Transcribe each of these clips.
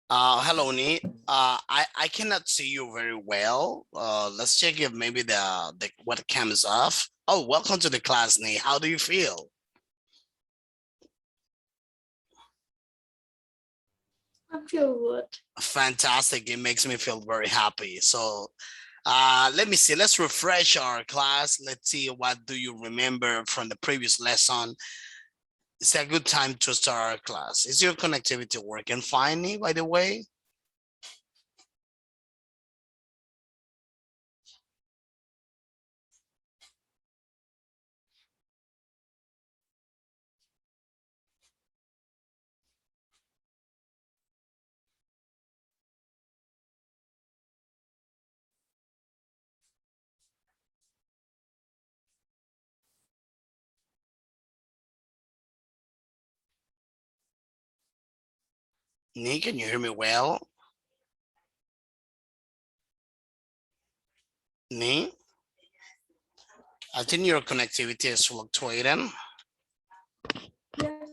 Hello, Ni. I cannot see you very well. Let's check if maybe the webcam is off. Oh, welcome to the class, Ni. How do you feel? I feel good. Fantastic. It makes me feel very happy. So, let me see. Let's refresh our class. Let's see what do you remember from the previous lesson. It's a good time to start our class. Is your connectivity working fine, Ni, by the way? Ni, can you hear me well? Ni? I think your connectivity is fluctuating. Yes.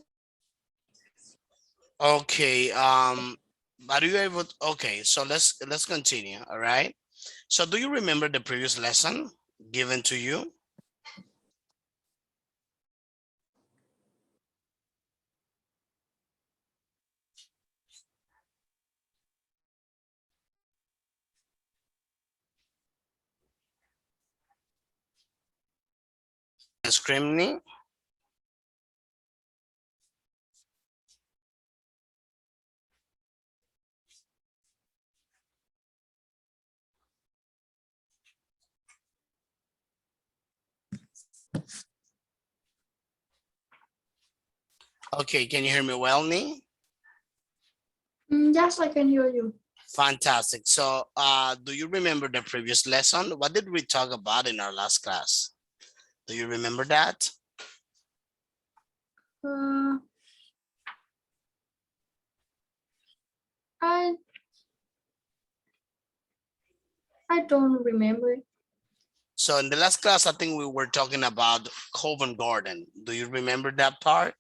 Okay, are you able okay, so let's continue, all right? So do you remember the previous lesson given to you? Screaming? Okay, can you hear me well, Nee? Yes, I can hear you. Fantastic. So do you remember the previous lesson? What did we talk about in our last class? Do you remember that? Uh, I I don't remember. So in the last class, I think we were talking about Covent Garden. Do you remember that part?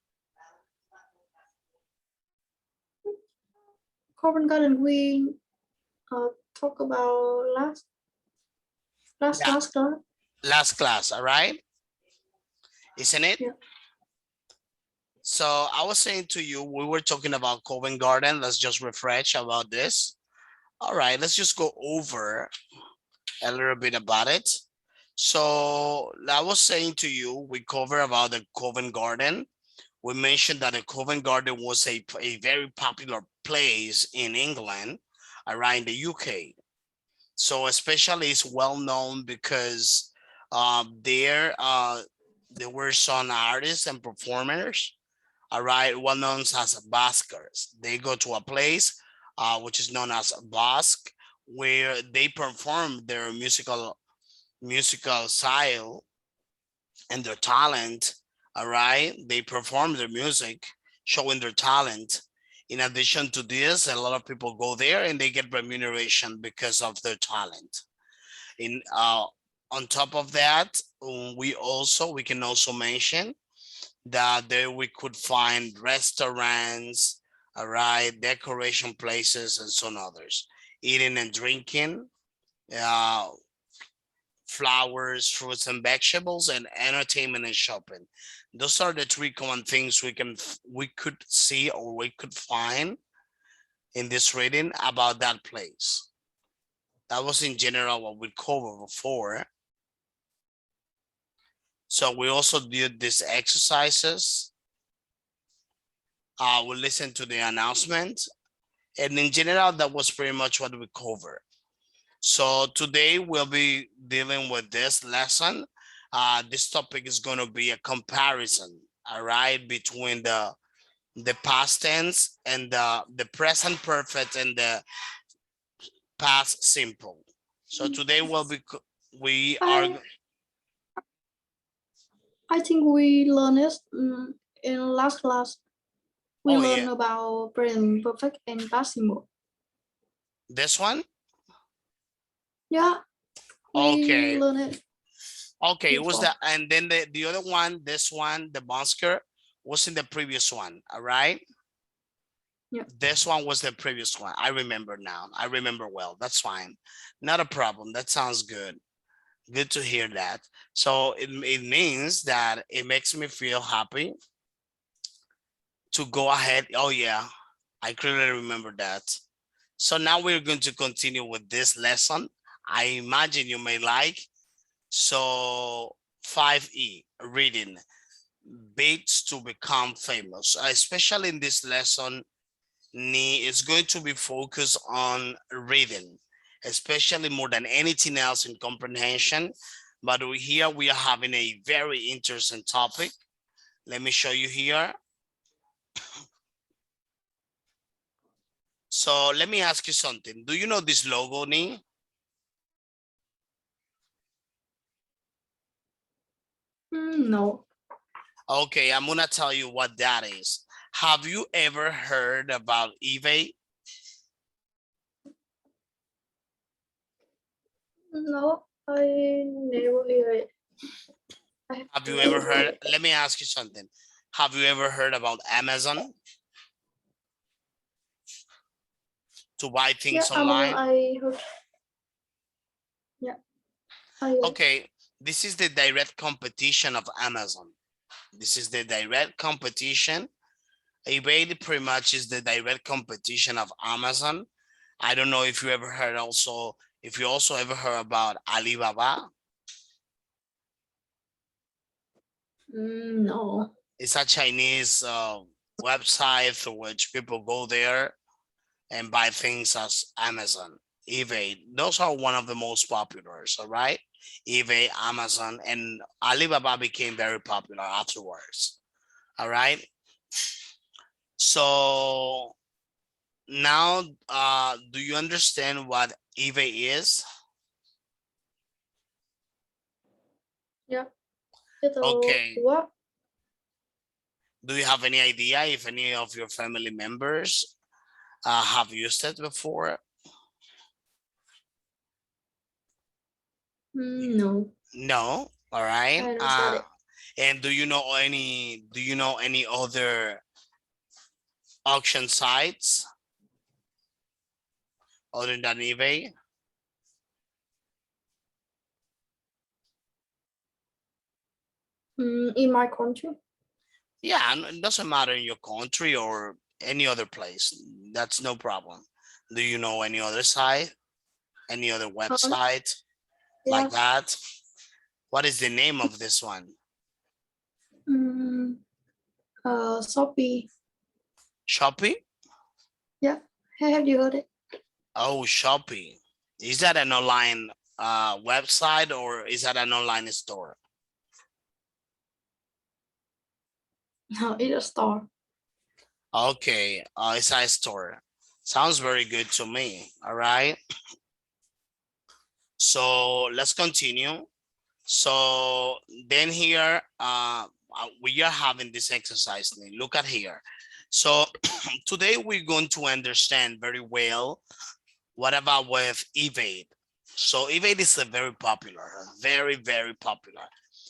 Carbon Garden we talk about last Yeah, last class. last class, all right? Isn't it? Yeah. So I was saying to you, we were talking about Covent Garden. Let's just refresh about this. All right, let's just go over a little bit about it. So I was saying to you, we cover about the Covent Garden. We mentioned that the Covent Garden was a very popular place in England, around the UK. So especially it's well known because there were some artists and performers, all right, well known as buskers. They go to a place which is known as Basque, where they perform their musical style and their talent. All right, they perform their music, showing their talent. In addition to this, a lot of people go there and they get remuneration because of their talent. In On top of that, we can also mention that there we could find restaurants, all right, decoration places, and some others. Eating and drinking, uh, flowers, fruits and vegetables, and entertainment and shopping. Those are the three common things we could see or we could find in this reading about that place. That was in general what we covered before. So we also did these exercises. We listened to the announcement. And in general, that was pretty much what we covered. So today we'll be dealing with this lesson. This topic is going to be a comparison, all right, between the past tense and the present perfect and the past simple. So today we are I I think we learned it in last class. We oh yeah, learned about present perfect and past simple. this one. Yeah, we Okay, learned it okay, it was before. that, and then the other one, this one, the Bonsker, was in the previous one. All right. Yeah. This one was the previous one. I remember now. I remember well. That's fine. Not a problem. That sounds good. Good to hear that. So it means that it makes me feel happy to go ahead. Oh, yeah. I clearly remember that. So now we're going to continue with this lesson. I imagine you may like. So 5E, reading, baits to become famous. Especially in this lesson, Ni is going to be focused on reading, especially more than anything else in comprehension. But here we are having a very interesting topic. Let me show you here. So let me ask you something. Do you know this logo, Ni? No. Okay, I'm gonna tell you what that is. Have you ever heard about eBay? No, I never hear it. I Have you ever never heard heard? it. Let me ask you something. Have you ever heard about Amazon to buy Yeah, things Amazon. online? I heard. Yeah, I heard. Okay, this is the direct competition of Amazon. This is the direct competition. eBay pretty much is the direct competition of Amazon. I don't know if you ever heard also, if you also ever heard about Alibaba. No. It's a Chinese website through which people go there and buy things as Amazon, eBay. Those are one of the most popular, all right? eBay, Amazon, and Alibaba became very popular afterwards. All right. So now, do you understand what eBay is? Yeah. Itu Okay. what? Do you have any idea if any of your family members have used it before? No. No. All right. I don't got it. And do you know any other auction sites other than eBay? In my country. Yeah, it doesn't matter in your country or any other place. That's no problem. Do you know any other site, any other Um, website like yes. that? What is the name of this one? Mm, Shopee. Shopee? Yeah. Have you heard it? Oh, Shopee. Is that an online website or is that an online store? No, it's a store. Okay, it's a store. Sounds very good to me. All right. So let's continue. So then here, we are having this exercise. Look at here. So today we're going to understand very well what about with evade. So evade is a very popular, very, very popular.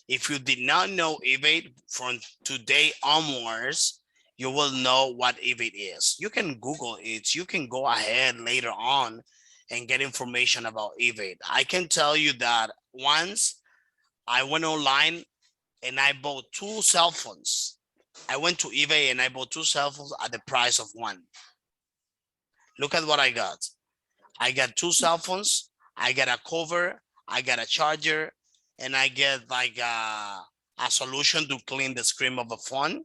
If you did not know evade from today onwards, you will know what evade is. You can Google it. You can go ahead later on and get information about evade. I can tell you that once I went online and I bought two cell phones. I went to eBay and I bought two cell phones at the price of one. Look at what I got. I got two cell phones. I got a cover. I got a charger, and I get like a solution to clean the screen of a phone.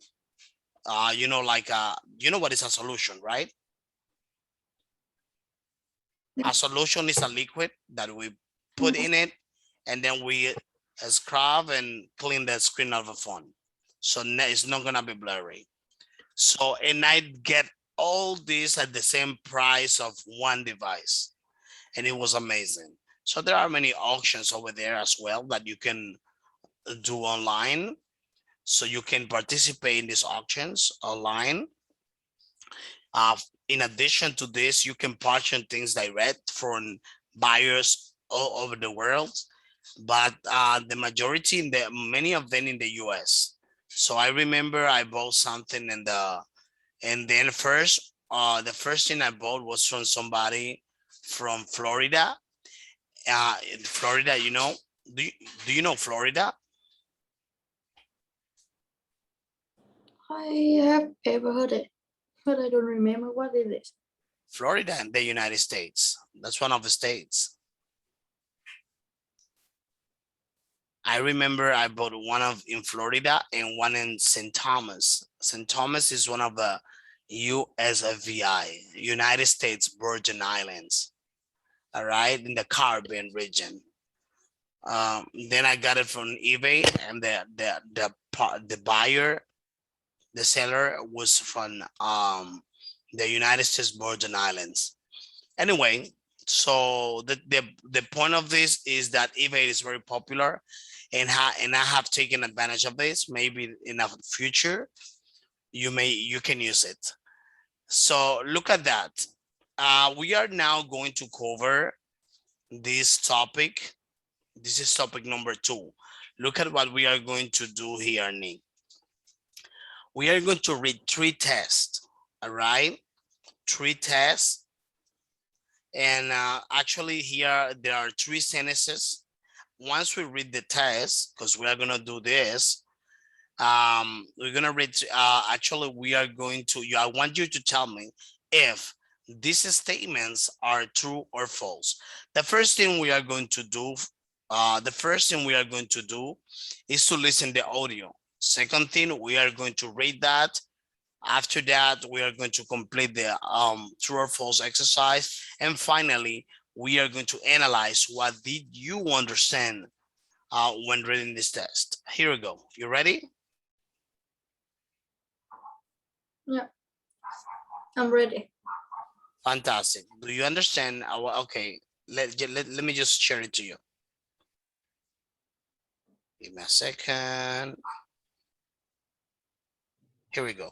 You know what is a solution, right? A solution is a liquid that we put Yes. in it, and then we scrub and clean the screen of a phone. So it's not gonna be blurry. So, and I get all this at the same price of one device, and it was amazing. So there are many auctions over there as well that you can do online. So you can participate in these auctions online. Uh, in addition to this, you can purchase things direct from buyers all over the world, but the majority in the many of them in the US. So I remember I bought something in the and then first the first thing I bought was from somebody from Florida. In Florida, do you know Florida? I have ever heard it, but I don't remember what it is. Florida in the United States. That's one of the states. I remember I bought one in Florida and one in St. Thomas. St. Thomas is one of the USVI, United States Virgin Islands, all right, in the Caribbean region. Then I got it from eBay, and the buyer, the seller was from the United States Virgin Islands. Anyway, so the point of this is that eBay is very popular, and I have taken advantage of this. Maybe in the future, you can use it. So look at that. We are now going to cover this topic. This is topic number 2. Look at what we are going to do here, Nick. We are going to read 3 tests, all right? 3 tests. And actually here, there are 3 sentences. Once we read the test, because we are going to do this, we're going to read, actually, we are going to, I want you to tell me if these statements are true or false. The first thing we are going to do, is to listen the audio. Second thing, we are going to read that. After that, we are going to complete the true or false exercise. And finally, we are going to analyze what did you understand when reading this test. Here we go. You ready? Yeah, I'm ready. Fantastic. Do you understand? Okay, let me just share it to you. Give me a second. Here we go.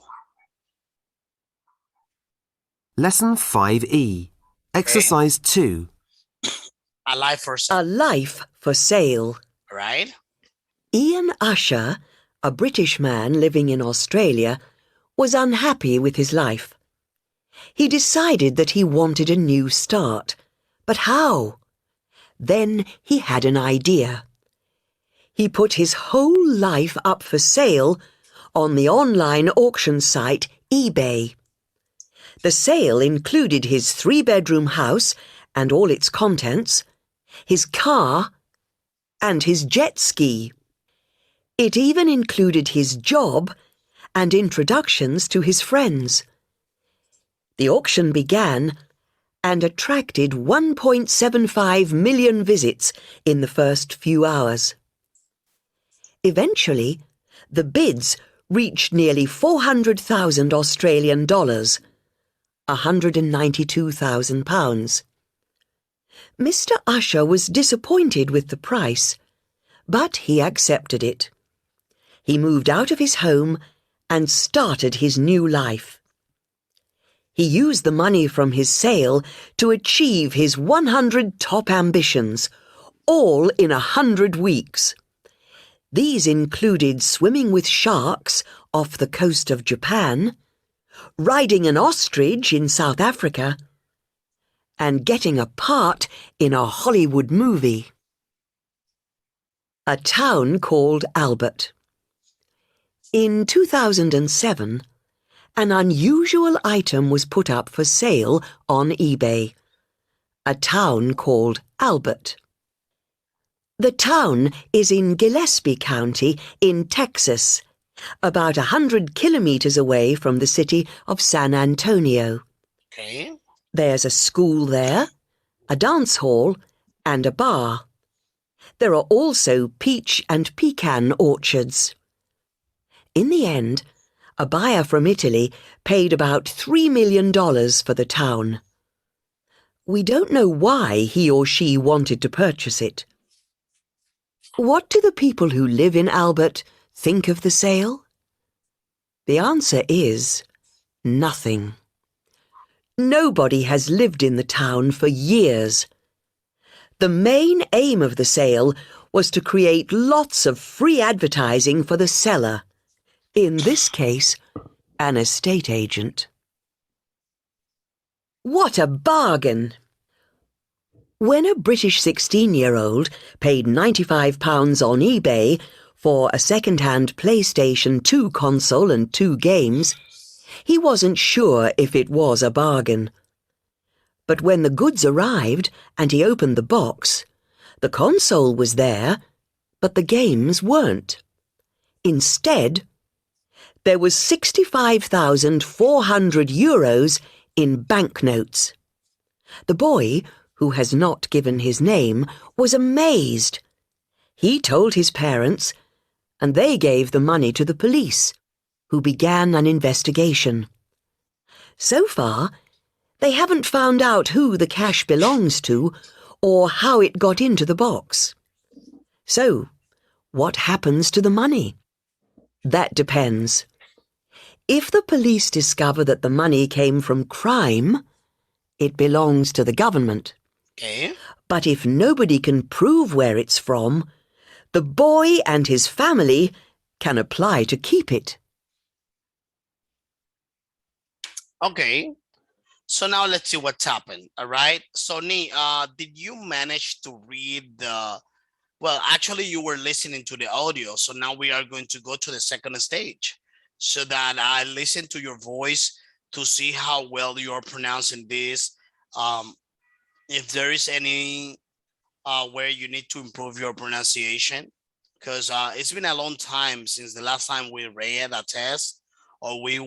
Lesson 5E, Exercise 2. A life for sale. A life for sale. Right? Ian Usher, a British man living in Australia, was unhappy with his life. He decided that he wanted a new start. But how? Then he had an idea. He put his whole life up for sale on the online auction site eBay. The sale included his 3-bedroom house and all its contents, his car, and his jet ski. It even included his job and introductions to his friends. The auction began and attracted 1.75 million visits in the first few hours. Eventually, the bids reached nearly 400,000 Australian dollars, £192,000. Mr. Usher was disappointed with the price, but he accepted it. He moved out of his home and started his new life. He used the money from his sale to achieve his 100 top ambitions, all in 100 weeks. These included swimming with sharks off the coast of Japan, riding an ostrich in South Africa, and getting a part in a Hollywood movie. A town called Albert. In 2007, an unusual item was put up for sale on eBay. A town called Albert. The town is in Gillespie County in Texas, about 100 kilometers away from the city of San Antonio. Okay. There's a school there, a dance hall, and a bar. There are also peach and pecan orchards. In the end, a buyer from Italy paid about $3 million for the town. We don't know why he or she wanted to purchase it. What do the people who live in Albert think of the sale? The answer is nothing. Nobody has lived in the town for years. The main aim of the sale was to create lots of free advertising for the seller, in this case, an estate agent. What a bargain! When a British 16-year-old paid £95 on eBay for a second-hand PlayStation 2 console and 2 games, he wasn't sure if it was a bargain. But when the goods arrived and he opened the box, the console was there, but the games weren't. Instead, there was €65,400 in banknotes. The boy, who has not given his name, was amazed. He told his parents, and they gave the money to the police, who began an investigation. So far, they haven't found out who the cash belongs to or how it got into the box. So, what happens to the money? That depends. If the police discover that the money came from crime, it belongs to the government. Okay. But if nobody can prove where it's from, the boy and his family can apply to keep it. Okay. So now let's see what's happened. All right. So Nee, did you manage to read the, well, actually you were listening to the audio. So now we are going to go to the second stage so that I listen to your voice to see how well you're pronouncing this. If there is any where you need to improve your pronunciation, because it's been a long time since the last time we read a test or we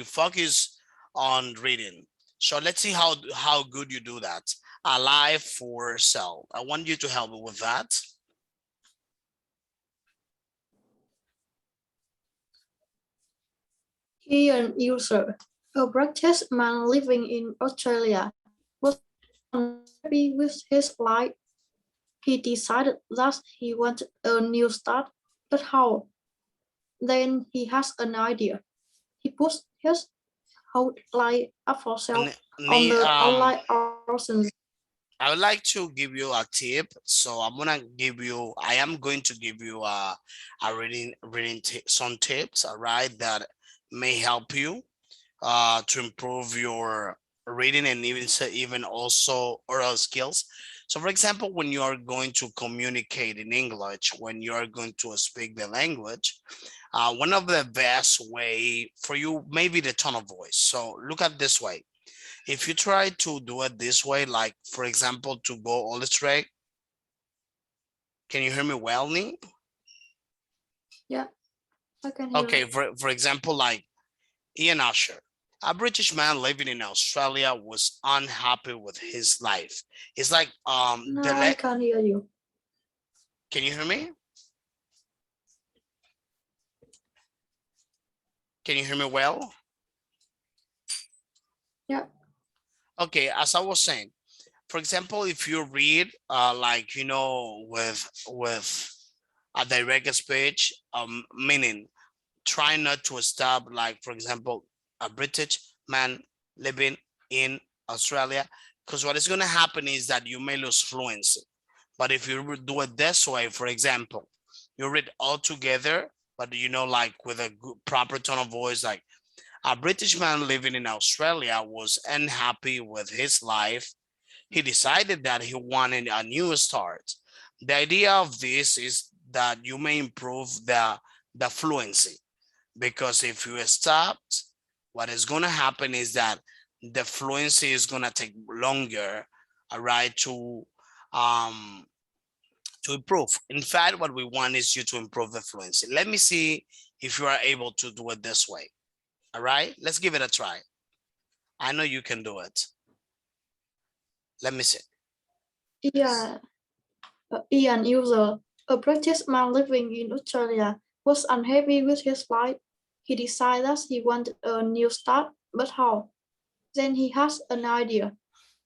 focus on reading. So let's see how good you do that. Alive for sale. I want you to help me with that. He an user, a British man living in Australia, was unhappy with his life. He decided that he wanted a new start, but how? Then he has an idea. He puts his whole life up for sale on the online auctions. I would like to give you a tip. So I am going to give you a some tips, all right, that may help you to improve your reading and even also oral skills. So for example, when you are going to communicate in English, when you are going to speak the language, one of the best way for you may be the tone of voice. So look at this way. If you try to do it this way, like for example, to go all straight, can you hear me well, Nee? Yeah, I can hear. Okay, for example, like Ian Usher, a British man living in Australia was unhappy with his life. It's like No, I can't hear you. Can you hear me? Can you hear me well? Yeah. Okay, as I was saying, for example, if you read like with a direct speech, meaning try not to stop, like for example, a British man living in Australia, because what is going to happen is that you may lose fluency. But if you do it this way, for example, you read all together, but like with a good, proper tone of voice, like a British man living in Australia was unhappy with his life. He decided that he wanted a new start. The idea of this is that you may improve the fluency, because if you stopped, what is going to happen is that the fluency is going to take longer, all right, to improve. In fact, what we want is you to improve the fluency. Let me see if you are able to do it this way. All right, let's give it a try. I know you can do it. Let me see. Yeah, Ian user, a British man living in Australia, was unhappy with his life. He decided that he wanted a new start, but how? Then he has an idea.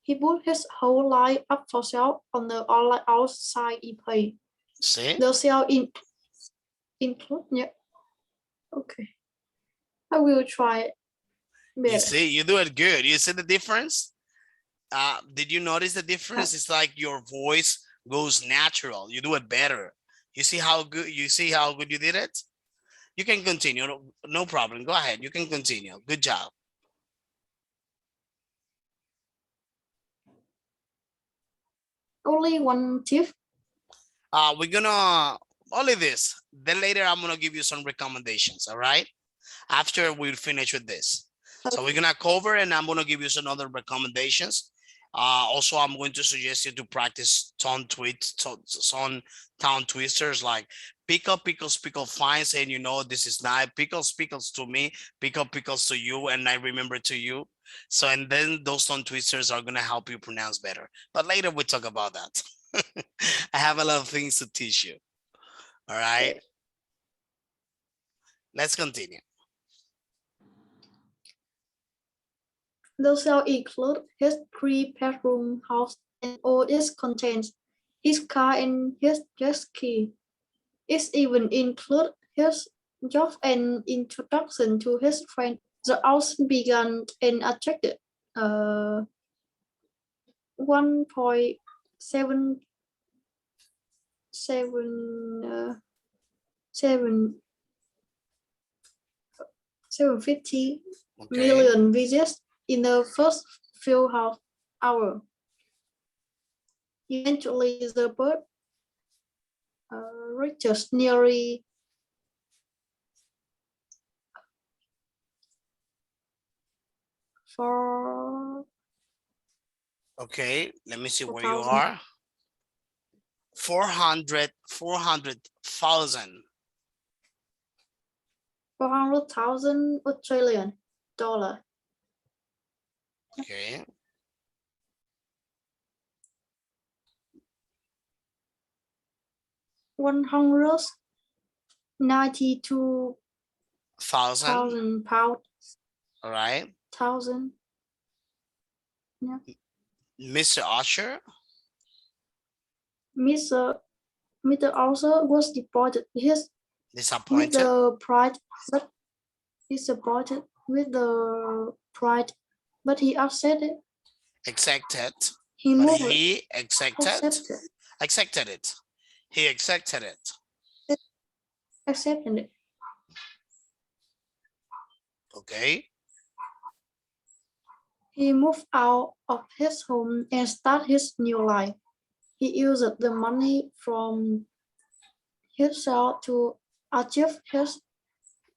He put his whole life up for sale on the online outside eBay. See? The sale include, yeah. Okay. I will try it. You see, you do it good. You see the difference? Did you notice the difference? It's like your voice goes natural. You do it better. You see how good you did it? You can continue. No problem. Go ahead. You can continue. Good job. only one tip. We're gonna only this. Then later I'm gonna give you some recommendations. All right. After we finish with this. So we're gonna cover and I'm gonna give you some other recommendations. Also, I'm going to suggest you to practice some tongue twisters like pickle, pickles, pickle, fine, saying, you know, this is not pickles, pickles to me, pickle, pickles to you, and I remember to you. So, and then those tongue twisters are gonna help you pronounce better. But later we talk about that. I have a lot of things to teach you. All right. Let's continue. The cell includes his 3-bedroom house and all it contains, his car and his jet ski. It even includes his job and introduction to his friend. The house began and attracted 1.7 750 Okay. million visits in the first few hours. Eventually, the bird reaches nearly 4. Okay, let me see where you 4,000. are. 400,000. 400,000 Australian dollar. Okay. 192,000 pounds. All right. 1,000. Yeah. Mr. Usher. Mr. Usher was deported with Disappointed. the pride, but disappointed with the pride, but he accepted. Accepted. He But moved. he accepted Accepted. it. He accepted it. Accepted it. Okay. He moved out of his home and started his new life. He used the money from his sale to achieve his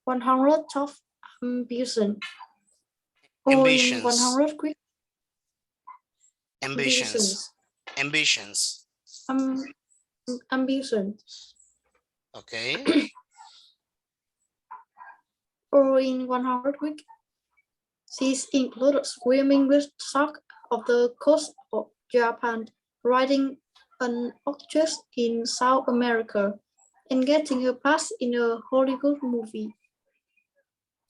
100 top ambition. Or in 100 quick Ambitions. ambition. Okay. Or in 100 quick. These include swimming with sharks off the coast of Japan, riding an ostrich in South America, and getting a pass in a Hollywood movie.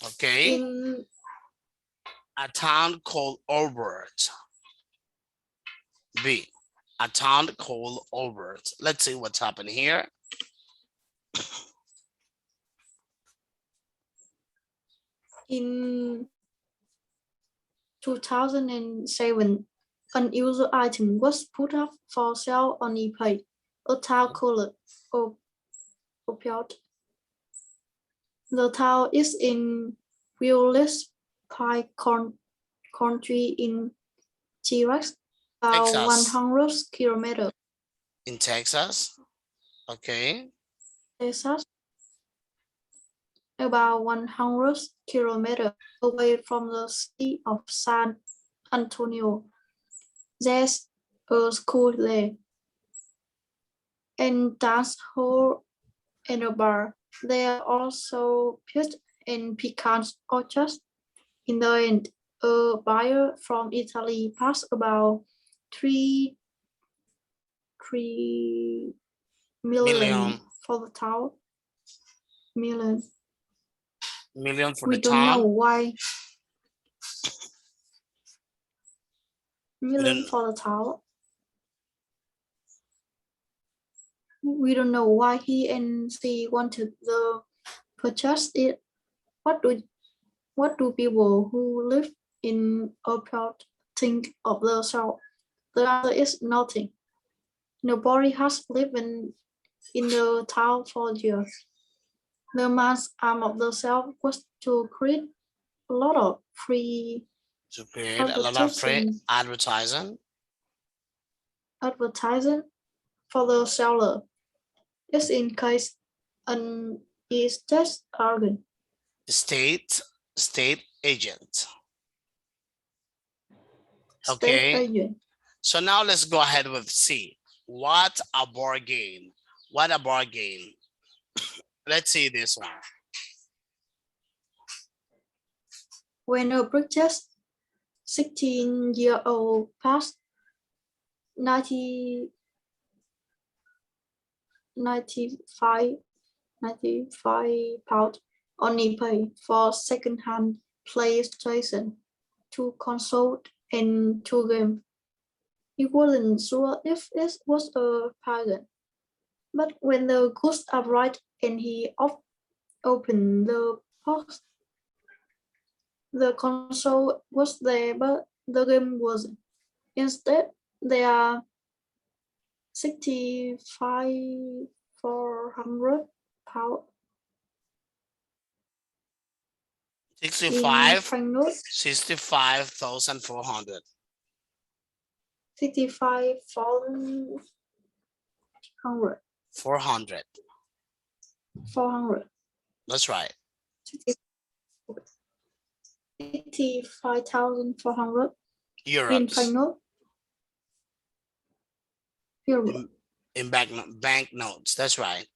Okay. In a town called Albert. B. A town called Albert. Let's see what's happening here. In 2007, an user item was put up for sale on eBay, a town called Opiot. The town is in Willis Pike Country in Texas, about Texas. 100 kilometers. In Texas. Okay. Texas, about 100 kilometers away from the city of San Antonio. There's a school there, and dance hall and a bar. There are also peach and pecan orchards. In the end, a buyer from Italy passed about 3 million for the town. Million for we the don't know town. why. Million don't- for the town. We don't know why he and she wanted the purchase it. What do people who live in Opiot think of the show? The answer is nothing. Nobody has lived in the town for years. The man's aim of the show was to create a lot of free To create a lot of free advertising. advertising for the seller. Just in case an estate agent. State agent. State Okay. agent. So now let's go ahead with C. What a bargain. What a bargain. Let's see this one. When a British 16-year-old passed 95 pounds on eBay for second-hand PlayStation 2 console and 2 games. He wasn't sure if it was a bargain, but when the goods arrived and he opened the box, the console was there, but the game wasn't. Instead, there are 65,400 pounds in 65, franc notes. 65,400. 65,400. 400. 400. That's right. 85,400 in Euros. franc note. Euro. In bank notes. That's right.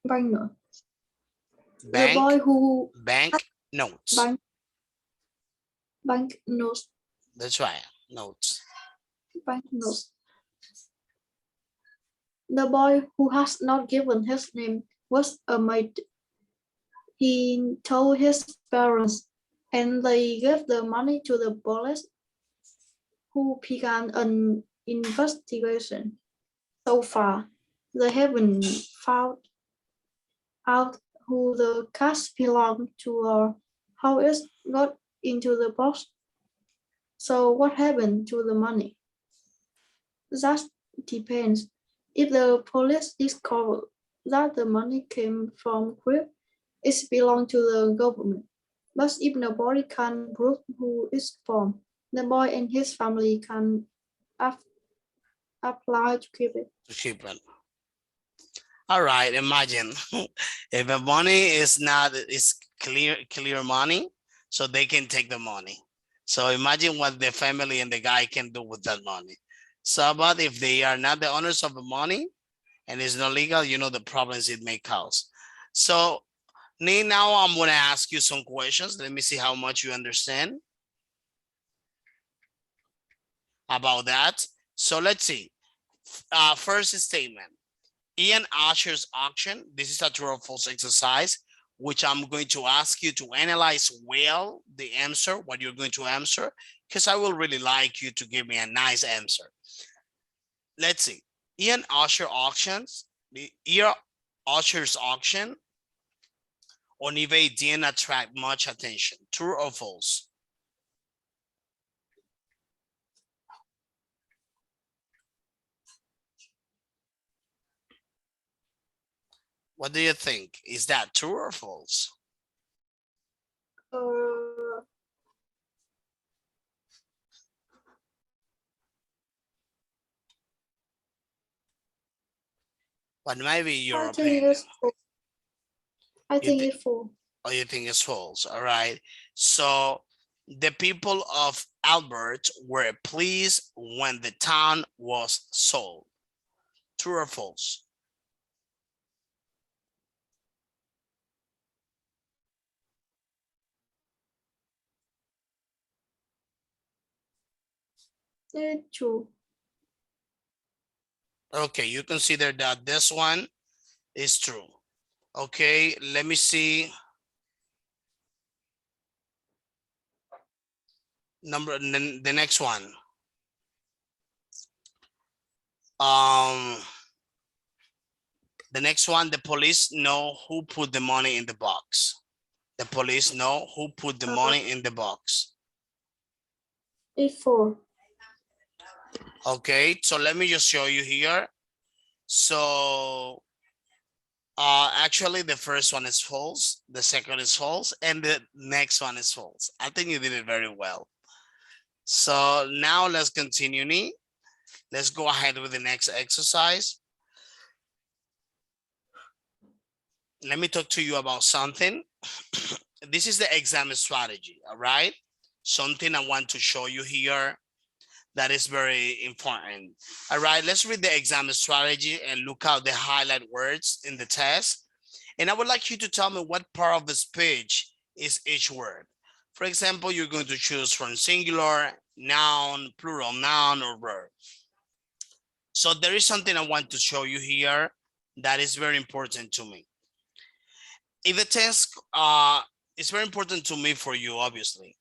Bank note. The Bank, boy who bank notes. bank notes. That's right. Notes. Bank notes. The boy who has not given his name was a maid. He told his parents, and they gave the money to the police, who began an investigation. So far, they haven't found out who the cash belonged to or how it got into the box. So what happened to the money? That depends. If the police discover that the money came from Crip, it belongs to the government. But if nobody can prove who it's from, the boy and his family can apply to keep it. To keep it. All right. Imagine if the money is clear money, so they can take the money. So imagine what the family and the guy can do with that money. So, but if they are not the owners of the money and it's not legal, you know the problems it may cause. So, now I'm going to ask you some questions. Let me see how much you understand about that. So let's see. First statement. Ian Asher's auction. This is a true or false exercise, which I'm going to ask you to analyze well the answer, what you're going to answer, because I will really like you to give me a nice answer. Let's see. Ian Asher auctions. The Ian Asher's auction on eBay didn't attract much attention. True or false? What do you think? Is that true or false? What might be your opinion? I think it's false. Oh, you think it's false? All right. So the people of Albert were pleased when the town was sold. True or false? It's true. Okay, you consider that this one is true. Okay, let me see. The next one. The next one, the police know who put the money in the box. The police know who put the money in the box. It's false. Okay, so let me just show you here. So actually the first one is false, the second is false, and the next one is false. I think you did it very well. So now let's continue. Let's go ahead with the next exercise. Let me talk to you about something. This is the exam strategy, all right? Something I want to show you here that is very important. All right, let's read the exam strategy and look out the highlight words in the test. And I would like you to tell me what part of the speech is each word. For example, you're going to choose from singular, noun, plural noun, or verb. So there is something I want to show you here that is very important to me. If the test, it's very important to me for you, obviously.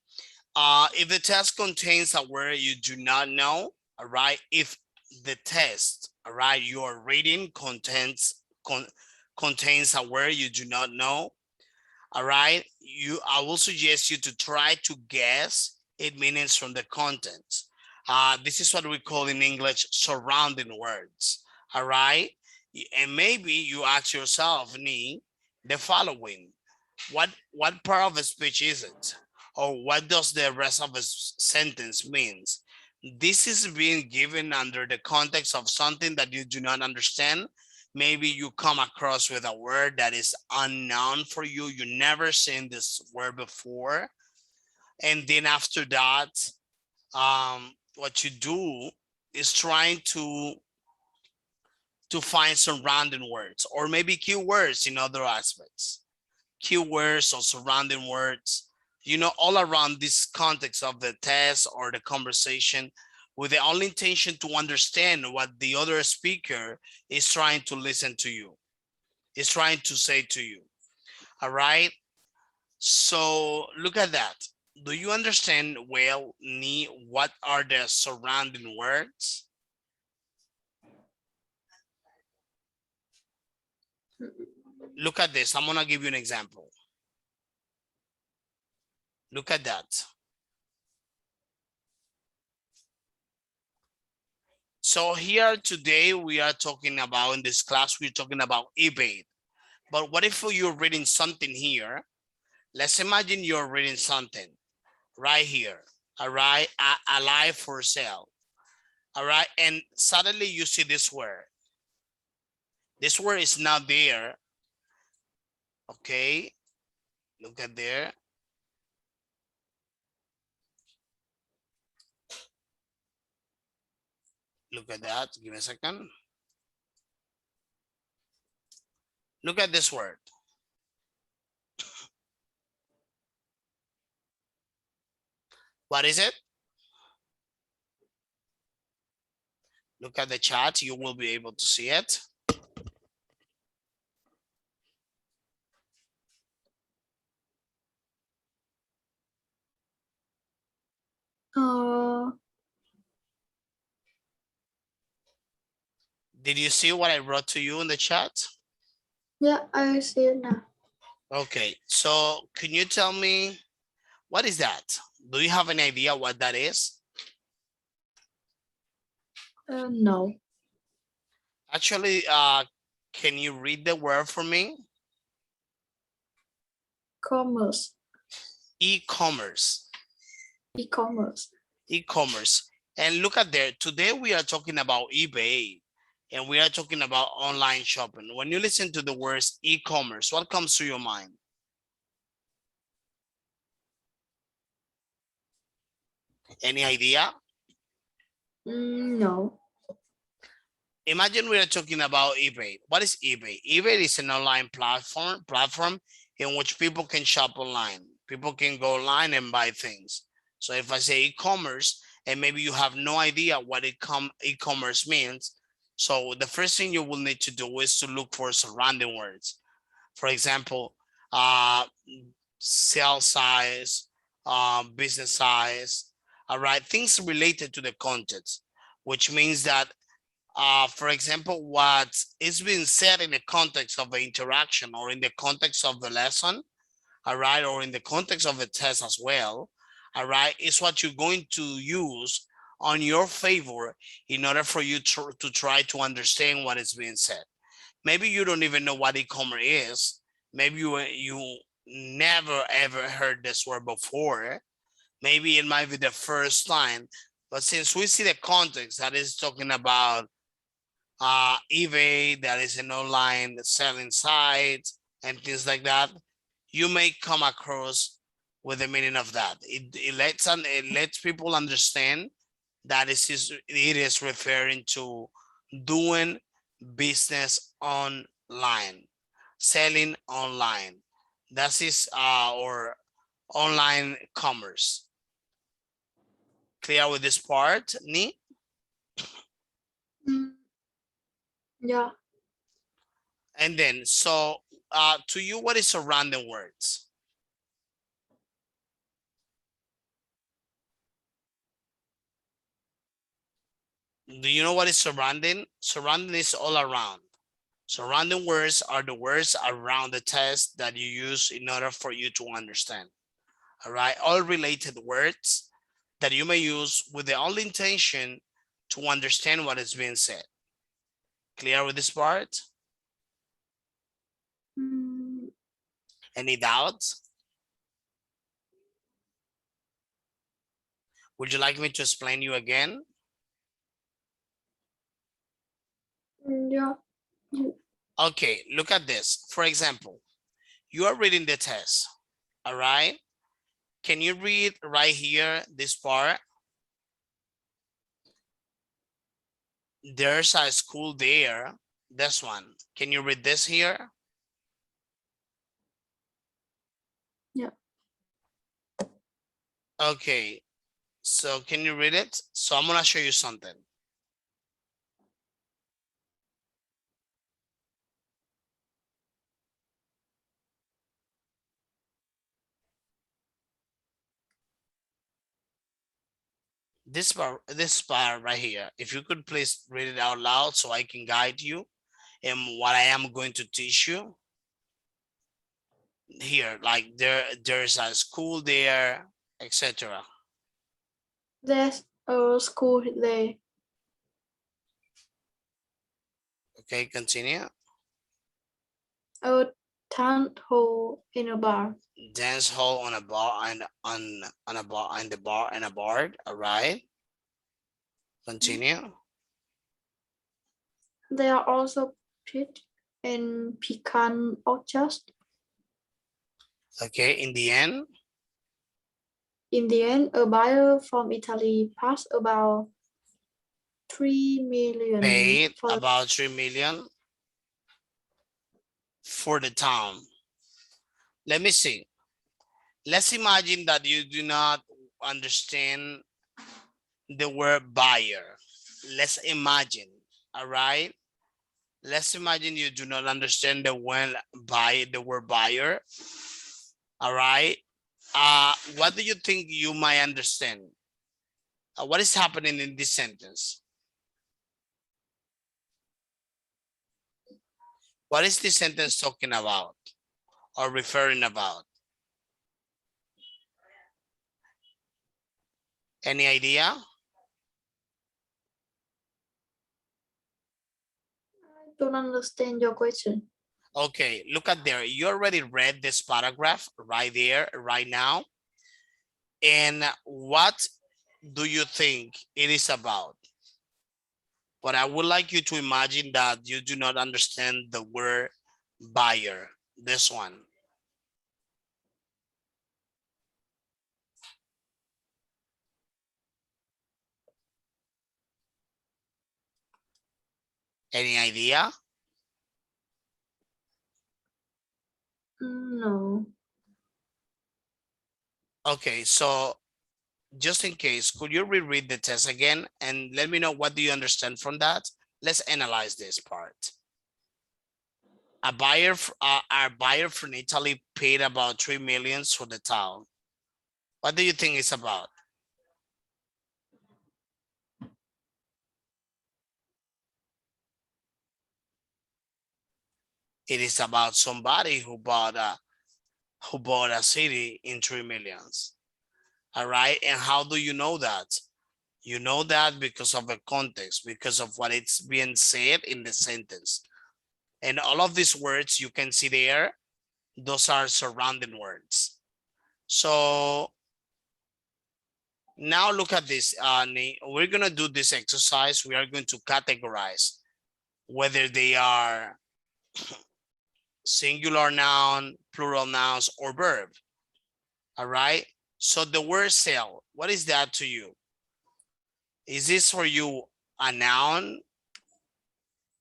If the test contains a word you do not know, all right, if the test, all right, you are reading contains a word you do not know, all right, I will suggest you to try to guess its meanings from the contents. This is what we call in English surrounding words, all right? And maybe you ask yourself, Nee, the following. What part of a speech is it? Or what does the rest of a sentence means? This is being given under the context of something that you do not understand. Maybe you come across with a word that is unknown for you. You never seen this word before. And then after that, what you do is trying to find surrounding words or maybe keywords in other aspects. Keywords or surrounding words, you know, all around this context of the test or the conversation with the only intention to understand what the other speaker is trying to listen to you, is trying to say to you. All right. So look at that. Do you understand well, Nee, what are the surrounding words? Look at this. I'm going to give you an example. Look at that. So here today we are talking about, in this class, we're talking about eBay. But what if you're reading something here? Let's imagine you're reading something right here. All right. A live for sale. All right. And suddenly you see this word. This word is not there. Okay. Look at there. Look at that. Give me a second. Look at this word. What is it? Look at the chat. You will be able to see it. Did you see what I wrote to you in the chat? Yeah, I see it now. Okay, so can you tell me what is that? Do you have an idea what that is? No. Actually, can you read the word for me? Commerce. E-commerce. E-commerce. E-commerce. And look at there. Today we are talking about eBay and we are talking about online shopping. When you listen to the words e-commerce, what comes to your mind? Any idea? No. Imagine we are talking about eBay. What is eBay? eBay is an online platform in which people can shop online. People can go online and buy things. So if I say e-commerce and maybe you have no idea what e-commerce means, so the first thing you will need to do is to look for surrounding words. For example, sales size, business size, all right, things related to the contents, which means that for example, what is being said in the context of the interaction or in the context of the lesson, all right, or in the context of the test as well, all right, is what you're going to use on your favor in order for you to try to understand what is being said. Maybe you don't even know what e-commerce is. Maybe you never ever heard this word before. Maybe it might be the first time But since we see the context that is talking about eBay, that is an online selling site and things like that, you may come across with the meaning of that. It lets people understand that it is referring to doing business online, selling online. That is or online commerce. Clear with this part, Ni? Mm, yeah. And then, so to you, what is surrounding words? Do you know what is surrounding? Surrounding is all around. Surrounding words are the words around the text that you use in order for you to understand. All right, all related words that you may use with the only intention to understand what is being said. Clear with this part? Mm, Any doubts? Would you like me to explain you again? yeah. Okay, look at this. For example, you are reading the test, all right? Can you read right here, this part? There's a school there. This one. Can you read this here? Yeah. Okay, so can you read it? So I'm gonna show you something. This part right here, if you could please read it out loud so I can guide you in what I am going to teach you. Here, like there's a school there, etc. There's a school there. Okay, continue. A town hall in a bar. Dance hall on a bar and on a bar and the bar and a bar. All right. Continue. There are also peach and pecan orchards. Okay, in the end, In the end, a buyer from Italy passed about 3 million paid for about 3 million for the town. Let me see. Let's imagine that you do not understand the word buyer. Let's imagine, all right? Let's imagine you do not understand the word buyer, all right? What do you think you might understand? What is happening in this sentence? What is this sentence talking about or referring about? Any idea? I don't understand your question. Okay, look at there. You already read this paragraph right there, right now. And what do you think it is about? But I would like you to imagine that you do not understand the word buyer, this one. Any idea? No. Okay, so just in case, could you reread the test again and let me know what do you understand from that? Let's analyze this part. Our buyer from Italy paid about 3 millions for the town. What do you think it's about? It is about somebody who bought a city in 3 millions. All right, and how do you know that? You know that because of the context, because of what it's being said in the sentence. And all of these words you can see there, those are surrounding words. So Now look at this. We're gonna do this exercise. We are going to categorize whether they are singular noun, plural nouns, or verb. All right. So the word sell, what is that to you? Is this for you a noun?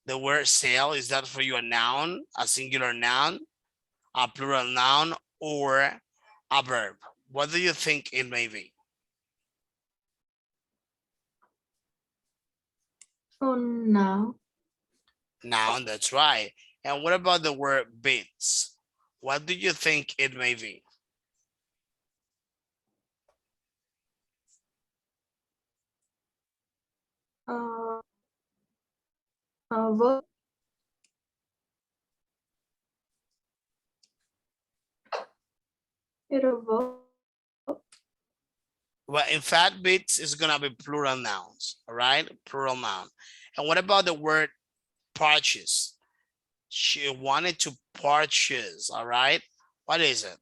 The word sell, is that for you a noun, a singular noun, a plural noun, or a verb? What do you think it may be? Oh, now. Noun, that's right. And what about the word bits? What do you think it may be? Uh, verb. It a verb. Well, in fact, bits is gonna be plural nouns, all right? Plural noun. And what about the word purchase? She wanted to purchase, all right? What is it?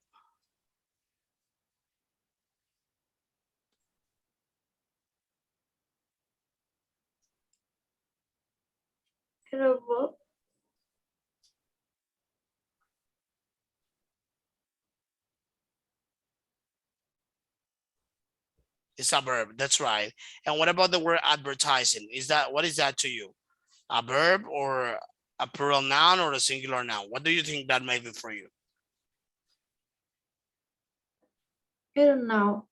It a verb. It's a verb, that's right. And what about the word advertising? What is that to you? A verb or a plural noun or a singular noun? What do you think that may be for you? It a noun.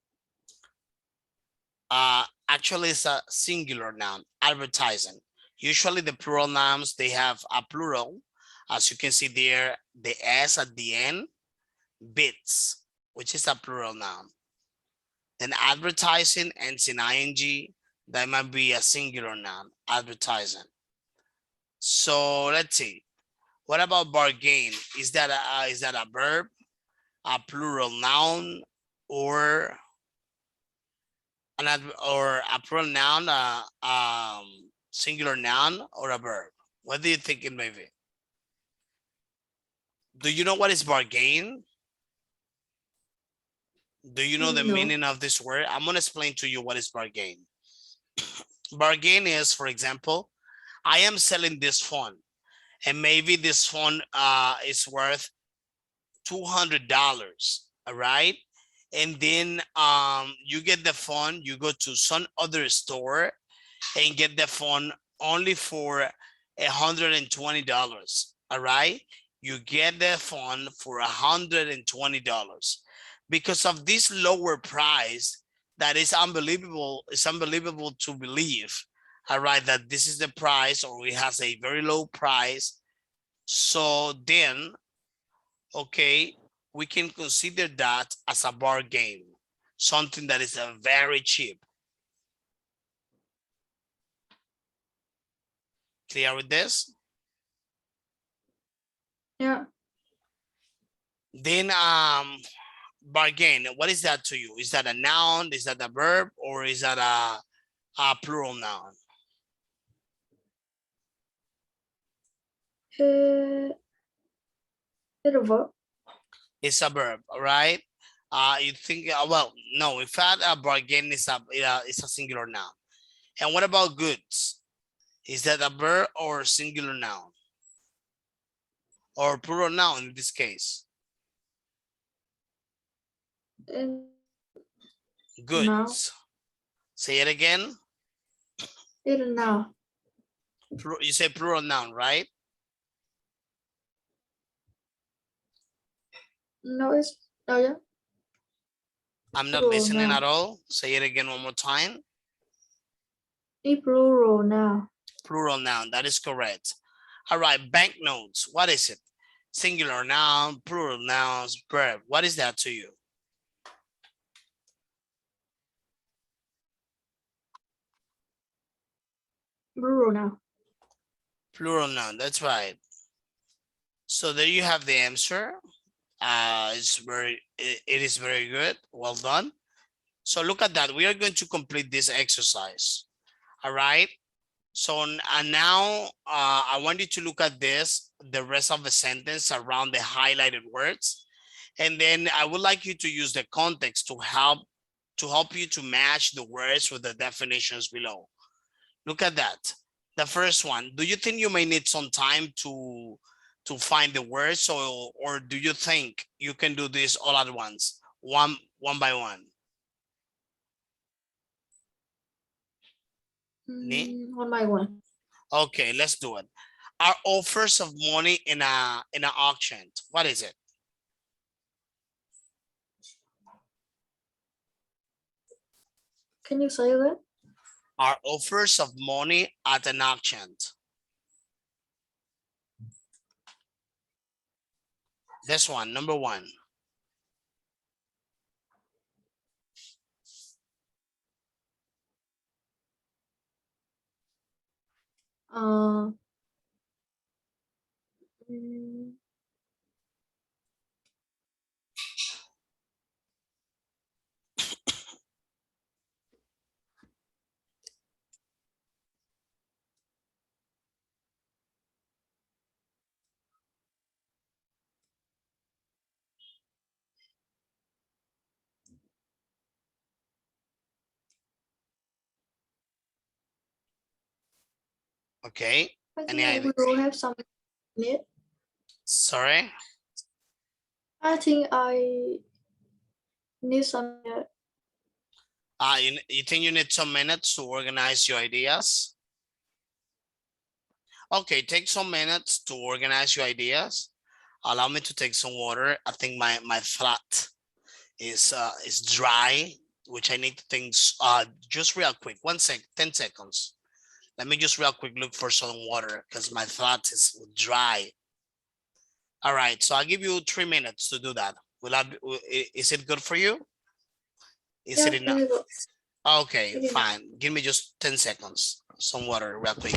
Actually, it's a singular noun, advertising. Usually the plural nouns, they have a plural. As you can see there, the S at the end, bits, which is a plural noun. Then advertising ends in ing, that might be a singular noun, advertising. So let's see. What about bargain? Is that a verb, a plural noun, or or a plural noun, singular noun, or a verb? What do you think it may be? Do you know what is bargain? Do you know the No. meaning of this word? I'm gonna explain to you what is bargain. Bargain is, for example, I am selling this phone, and maybe this phone is worth $200. All right. And then you get the phone, you go to some other store and get the phone only for $120. All right. You get the phone for $120 because of this lower price. That is unbelievable. It's unbelievable to believe. All right, that this is the price, or it has a very low price. So then, okay, we can consider that as a bargain, something that is very cheap. Clear with this? Yeah. Then bargain, what is that to you? Is that a noun? Is that a verb? Or is that a plural noun? It a verb. It's a verb, all right? You think, well, no, in fact, a bargain is a singular noun. And what about goods? Is that a verb or singular noun? Or plural noun in this case? And now. Goods. Say it again. It a noun. You say plural noun, right? No, it's oh yeah. I'm not Plural listening noun. at all. Say it again one more time. A plural noun. Plural noun, that is correct. All right, banknotes, what is it? Singular noun, plural nouns, verb. What is that to you? Plural noun. Plural noun, that's right. So there you have the answer. It is very good. Well done. So look at that. We are going to complete this exercise. All right. So now I want you to look at this, the rest of the sentence around the highlighted words. And then I would like you to use the context to help to help you to match the words with the definitions below. Look at that. The first one, do you think you may need some time to find the words, or do you think you can do this all at once, one by one? One by one. Okay, let's do it. Our offers of money in an auction. What is it? Can you say that? Our offers of money at an auction. This one, number one. Uh, mm, Okay. I Any think I idea? will have some in it. Sorry. I think I need some. You think you need some minutes to organize your ideas? Okay, take some minutes to organize your ideas. Allow me to take some water. I think my throat is dry, which I need to think just real quick. 10 seconds. Let me just real quick look for some water because my throat is dry. All right, so I'll give you 3 minutes to do that. Is it good for you? Is it Yeah, enough? very good. Okay, Very enough. fine. Give me just 10 seconds. Some water real quick.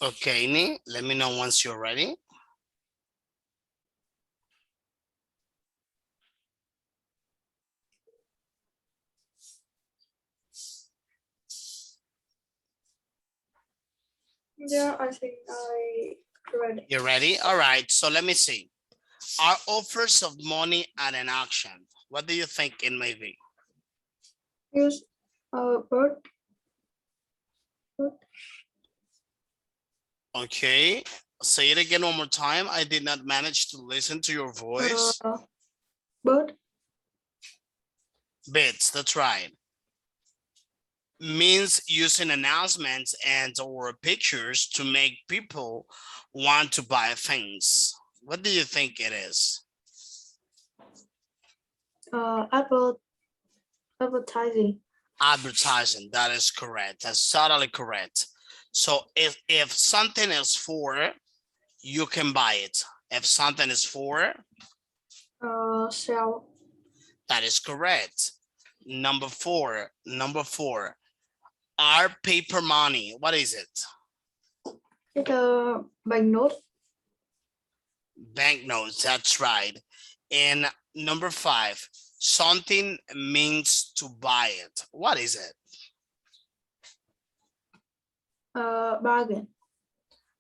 Okay, Nee, let me know once you're ready. Yeah, I think I Ready. You ready? All right. So let me see. Are offers of money and an auction? What do you think it may be? Use a bird. Okay. Say it again one more time. I did not manage to listen to your voice. Bird. Bids, that's right. Means using announcements and or pictures to make people want to buy things. What do you think it is? Advertising. Advertising, that is correct. That's totally correct. So if something is for, you can buy it. If something is for, Sell. that is correct. Number four, our paper money, what is it? It's a banknote. Banknotes, that's right. And number five, something means to buy it. What is it? Bargain.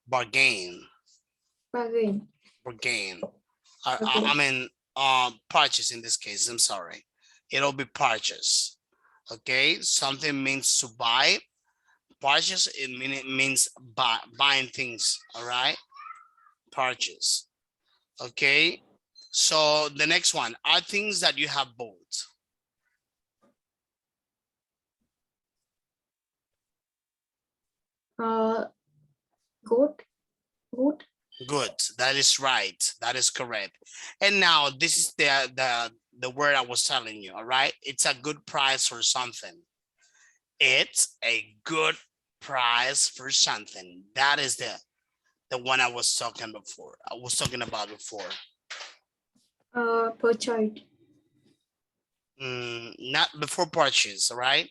Bargain. Bargain. Bargain. Okay. I mean, purchase in this case. I'm sorry. It'll be purchase. Okay, something means to buy. Purchase it means buying things. All right, purchase. Okay, so the next one are things that you have bought. Good. Good. Good. That is right. That is correct. And now this is the word I was telling you. All right, it's a good price for something. It's a good price for something. That is the one I was talking before. I was talking about before. Purchase. Not before purchase, all right?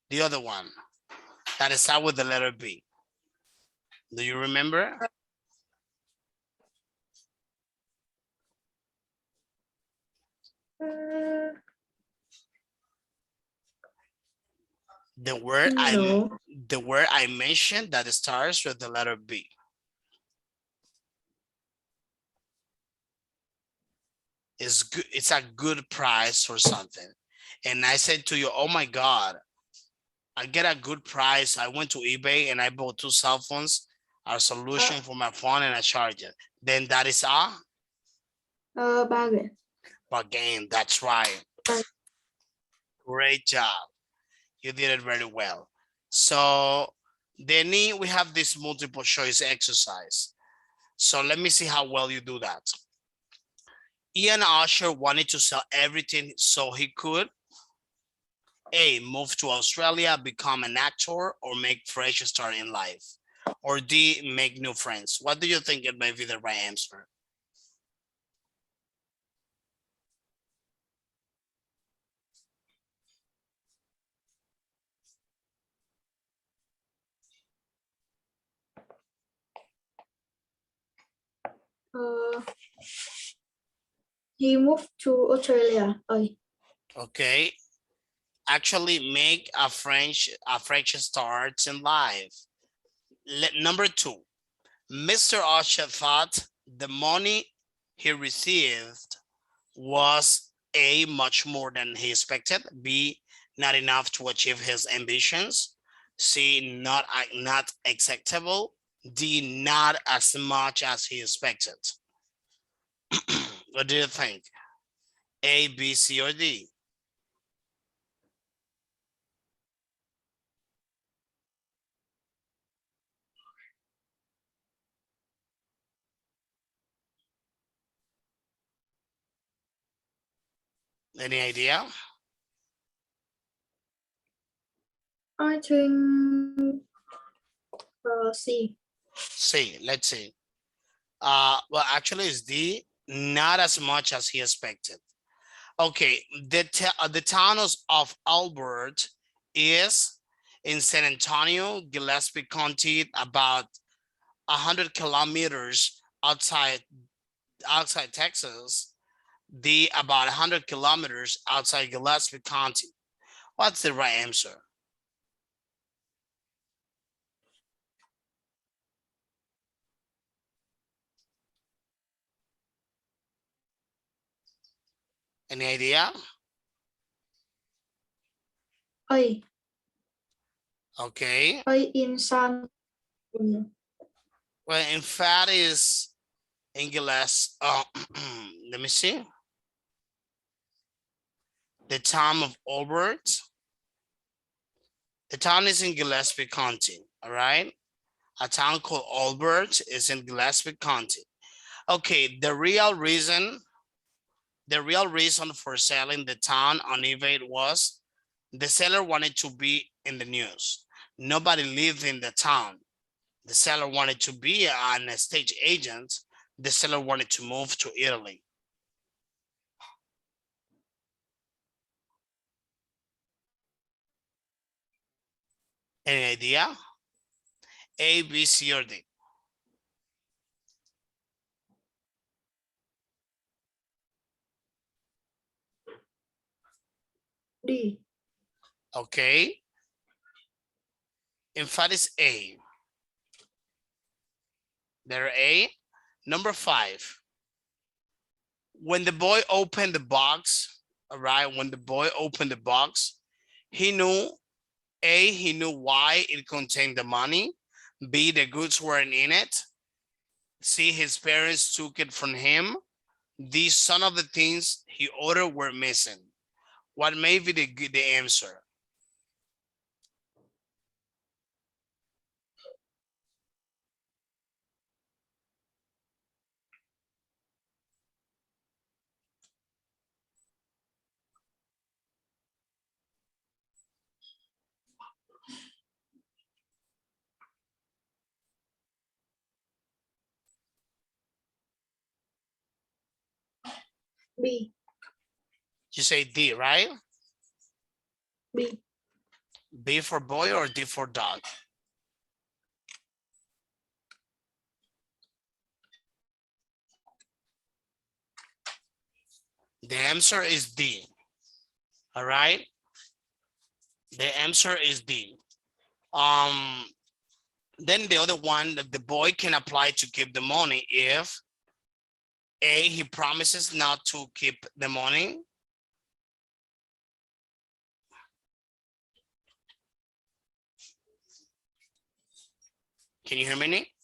The other one that is start with the letter B. Do you remember? The word No. I mentioned that starts with the letter B. Is good. It's a good price for something. And I said to you, oh my God, I get a good price. I went to eBay and I bought 2 cell phones, a solution for my phone and a charger. Then that is a Bargain. bargain. That's right. Bargain. Great job. You did it very well. So then we have this multiple choice exercise. So let me see how well you do that. Ian Usher wanted to sell everything so he could A, move to Australia, become an actor, or make fresh start in life. Or D, make new friends. What do you think it may be the right answer? He moved to Australia. Okay. Actually make a fresh start in life. Number 2, Mr. Usher thought the money he received was A, much more than he expected, B, not enough to achieve his ambitions, C, not acceptable, D, not as much as he expected. What do you think? A, B, C, or D? Any idea? I think C. C, let's see. Well, actually it's D, not as much as he expected. Okay, the town of Albert is in San Antonio, Gillespie County, about 100 kilometers outside Texas. The about 100 kilometers outside Gillespie County. What's the right answer? Any idea? A. Okay. A in San. Well, in fact, is English. Let me see. The town of Albert. The town is in Gillespie County. All right. A town called Albert is in Gillespie County. Okay. The real reason for selling the town on eBay was the seller wanted to be in the news. Nobody lived in the town. The seller wanted to be an estate agent. The seller wanted to move to Italy. Any idea? A, B, C, or D? D. Okay. In fact, it's A. There A. Number 5. When the boy opened the box, all right, when the boy opened the box, he knew A, he knew why it contained the money. B, the goods weren't in it. C, his parents took it from him. D, some of the things he ordered were missing. What may be the answer? B. You say D, right? B. B for boy or D for dog? The answer is D. All right. The answer is D. Then the other one, the boy can apply to keep the money if A, he promises not to keep the money. Can you hear me?